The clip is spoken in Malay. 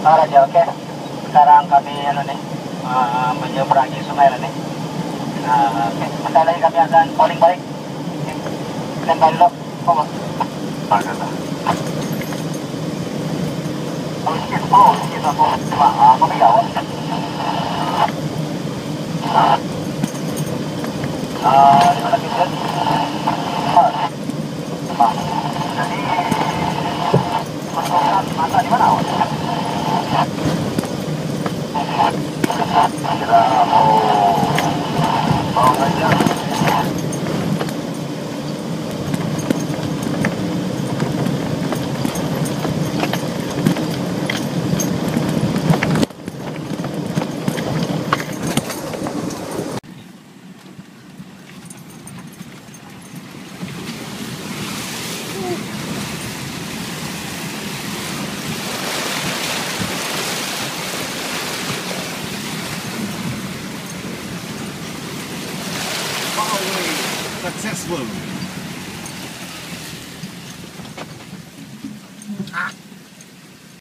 Ah, Raja, oke. Sekarang kami menyeberangi sungai nih. Oke. Bentar lagi kami akan calling balik. Standby dulu. Over. Sikit aku. Kami jawab. Di mana kita? Jadi persoalan masa di mana? Kira mau ngajar. Successful.